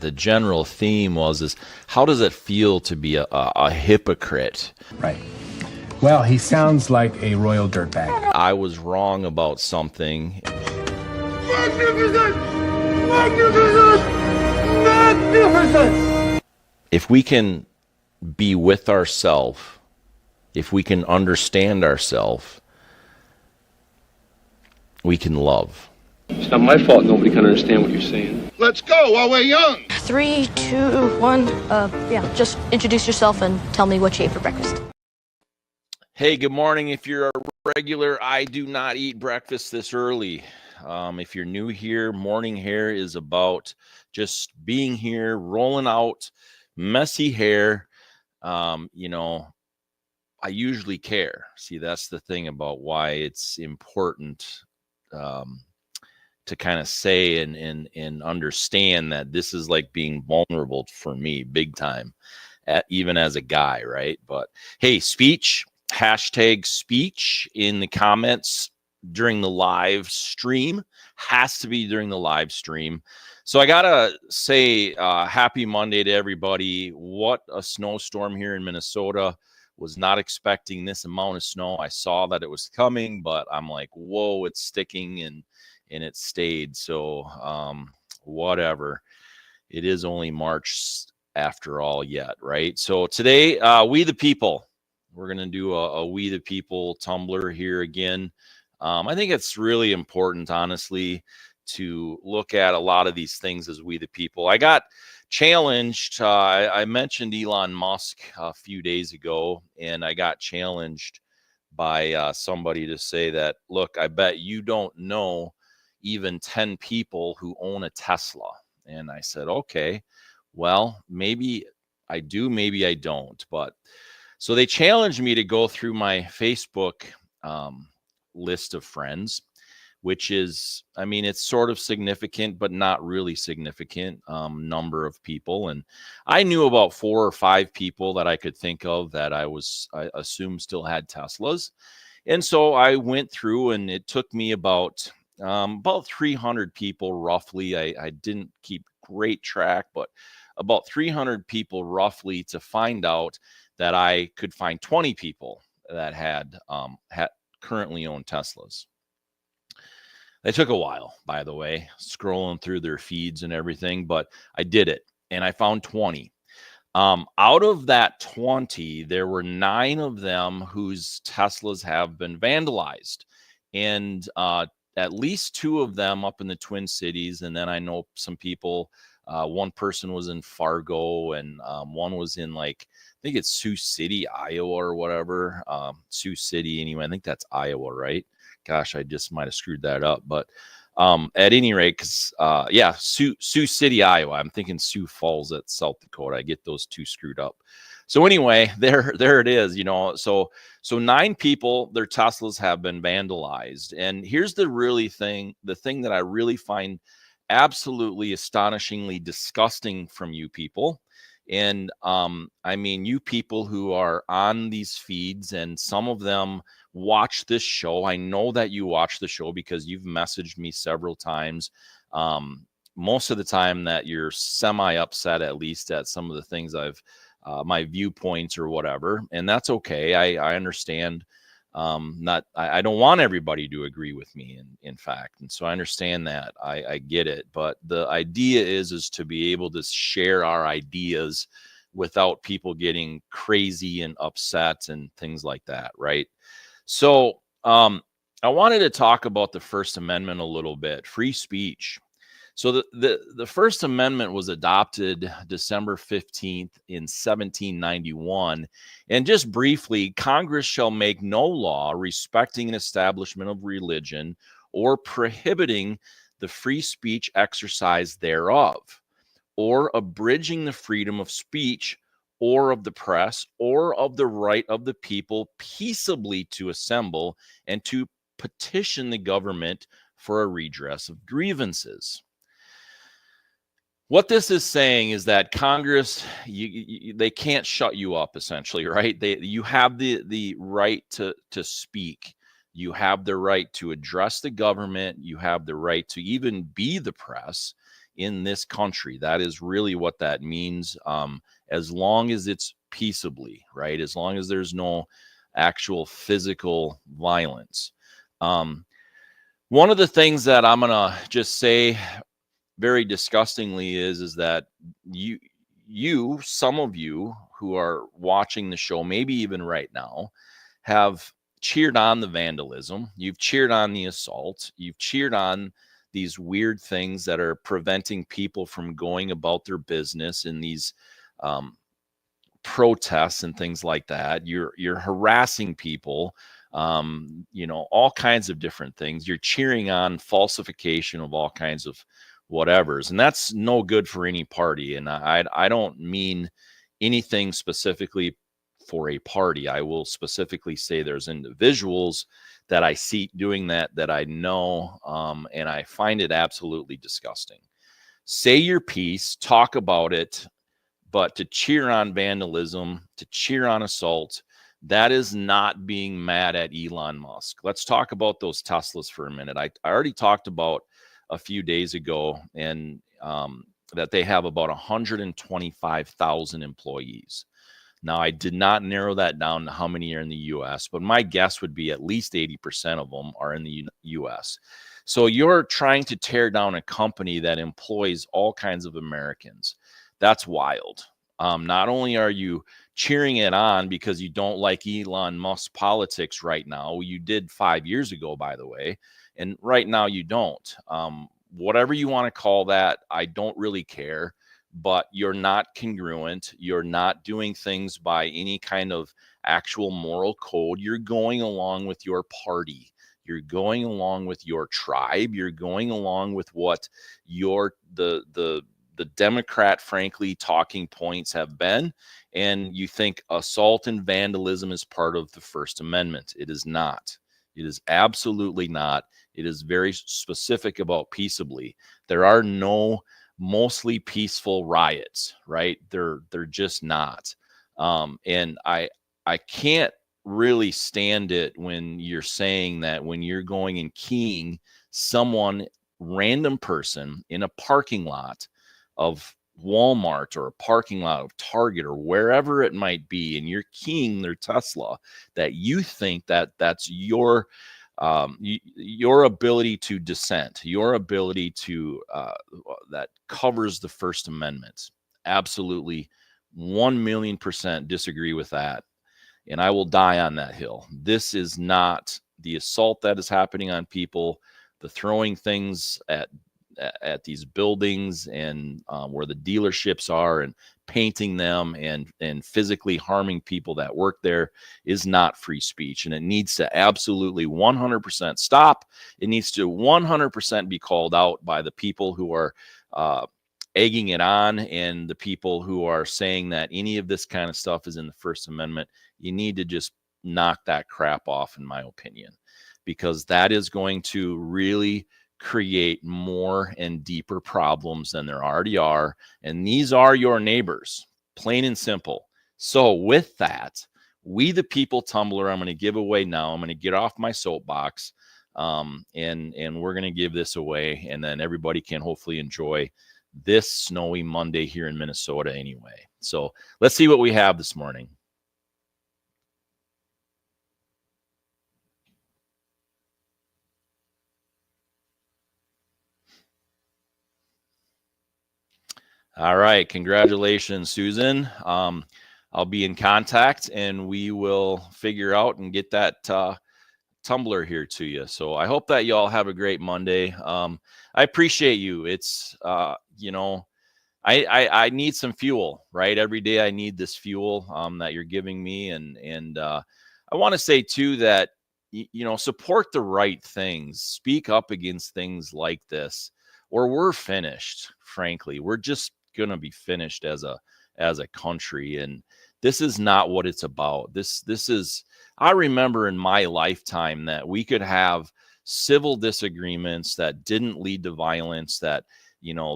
The general theme is how does it feel to be a hypocrite? Right. Well, he sounds like a royal dirtbag. I was wrong about something. Magnificent! Magnificent! Magnificent! If we can be with ourselves, if we can understand ourselves, we can love. It's not my fault nobody can understand what you're saying. Let's go while we're young. 3, 2, 1. Just introduce yourself and tell me what you ate for breakfast. Hey, good morning. If you're a regular, I do not eat breakfast this early. If you're new here, morning hair is about just being here, rolling out messy hair. I usually care. See, that's the thing about why it's important to kind of say and understand that this is like being vulnerable for me big time, even as a guy, right? But hey, speech, hashtag speech in the comments during the live stream, has to be during the live stream. So I gotta say happy Monday to everybody. What a snowstorm here in Minnesota. Was not expecting this amount of snow. I saw that it was coming, but I'm like, whoa, it's sticking and it stayed. So whatever. It is only March after all yet, right? So today, we the people, we're going to do a We the People Tumblr here again. I think it's really important, honestly, to look at a lot of these things as we the people. I got challenged. I mentioned Elon Musk a few days ago, and I got challenged by somebody to say that, look, I bet you don't know even 10 people who own a Tesla. And I said, okay, well, maybe I do, maybe I don't. But so they challenged me to go through my Facebook list of friends, which is, I mean, it's sort of significant, but not really significant number of people. And I knew about 4 or 5 people that I could think of that I assumed still had Teslas. And so I went through, and it took me about 300 people roughly. I didn't keep great track, but about 300 people roughly to find out that I could find 20 people that had currently owned Teslas. It took a while, by the way, scrolling through their feeds and everything, but I did it, and I found 20. Out of that 20, there were 9 of them whose Teslas have been vandalized, and at least 2 of them up in the Twin Cities, and then I know some people, one person was in Fargo, and one was in, like, I think it's Sioux City, Iowa, or whatever. Sioux City, anyway. I think that's Iowa, right? Gosh, I just might have screwed that up. But at any rate, because, Sioux City, Iowa. I'm thinking Sioux Falls at South Dakota. I get those 2 screwed up. So anyway, there it is, So 9 people, their Teslas have been vandalized. And here's the thing that I really find absolutely astonishingly disgusting from you people. And I mean, you people who are on these feeds, and some of them watch this show. I know that you watch the show because you've messaged me several times. Most of the time that you're semi upset, at least at some of the things my viewpoints or whatever. And that's okay. I understand. I don't want everybody to agree with me, in fact. And so I understand that. I get it. But the idea is to be able to share our ideas without people getting crazy and upset and things like that, right? So I wanted to talk about the First Amendment a little bit, free speech. So the First Amendment was adopted December 15th in 1791. And just briefly, Congress shall make no law respecting an establishment of religion or prohibiting the free speech exercise thereof, or abridging the freedom of speech or of the press or of the right of the people peaceably to assemble and to petition the government for a redress of grievances. What this is saying is that Congress, they can't shut you up, essentially, right? You have the right to speak. You have the right to address the government. You have the right to even be the press. in this country. That is really what that means. As long as it's peaceably, right? As long as there's no actual physical violence. One of the things that I'm gonna just say very disgustingly is that some of you who are watching the show, maybe even right now, have cheered on the vandalism. You've cheered on the assault. You've cheered on these weird things that are preventing people from going about their business in these protests and things like that. You're harassing people, all kinds of different things. You're cheering on falsification of all kinds of whatevers, and that's no good for any party. And I don't mean anything specifically for a party. I will specifically say there's individuals that I see doing that I know, and I find it absolutely disgusting. Say your piece, talk about it, but to cheer on vandalism, to cheer on assault, that is not being mad at Elon Musk. Let's talk about those Teslas for a minute. I already talked about a few days ago, and that they have about 125,000 employees. Now, I did not narrow that down to how many are in the U.S., but my guess would be at least 80% of them are in the U.S. So you're trying to tear down a company that employs all kinds of Americans. That's wild. Not only are you cheering it on because you don't like Elon Musk's politics right now, you did 5 years ago, by the way, and right now you don't. Whatever you want to call that, I don't really care, but you're not congruent. You're not doing things by any kind of actual moral code. You're going along with your party. You're going along with your tribe. You're going along with what the Democrat, frankly, talking points have been. And you think assault and vandalism is part of the First Amendment. It is not. It is absolutely not. It is very specific about peaceably. There are no mostly peaceful riots, right? They're just not. And I can't really stand it when you're saying that when you're going and keying someone, random person in a parking lot of Walmart or a parking lot of Target or wherever it might be, and you're keying their Tesla, that you think that that's your ability to dissent, your ability to that covers the First Amendment. Absolutely 1,000,000% disagree with that. And I will die on that hill. This is not the assault that is happening on people, the throwing things at these buildings and where the dealerships are and painting them and physically harming people that work there is not free speech. And it needs to absolutely 100% stop. It needs to 100% be called out by the people who are egging it on and the people who are saying that any of this kind of stuff is in the First Amendment. You need to just knock that crap off, in my opinion, because that is going to really create more and deeper problems than there already are. And these are your neighbors, plain and simple. So with that, we the people tumbler, I'm going to give away now. I'm going to get off my soapbox, and we're going to give this away, and then everybody can hopefully enjoy this snowy Monday here in Minnesota anyway. So let's see what we have this morning. All right. Congratulations, Susan. I'll be in contact and we will figure out and get that tumbler here to you. So I hope that y'all have a great Monday. I appreciate you. It's, I need some fuel, right? Every day I need this fuel that you're giving me. And I want to say too that, support the right things, speak up against things like this, or we're finished. Frankly, we're just going to be finished as a country. And this is not what it's about. This is, I remember in my lifetime that we could have civil disagreements that didn't lead to violence, that,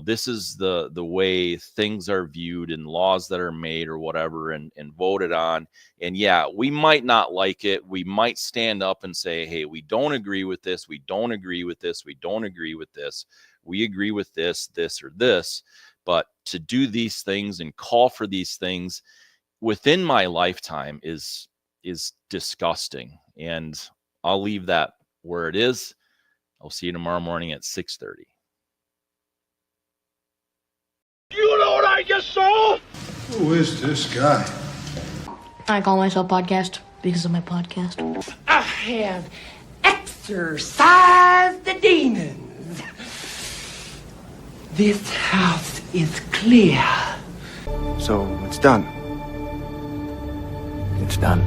this is the way things are viewed and laws that are made or whatever and voted on. And yeah, we might not like it. We might stand up and say, hey, we don't agree with this. We don't agree with this. We don't agree with this. we agree with this, or this, but to do these things and call for these things within my lifetime is disgusting. And I'll leave that where it is. I'll see you tomorrow morning at 6:30. You know what I just saw? Who is this guy? I call myself Podcast because of my podcast. I have exorcised the demons. This house is clear. So it's done. It's done.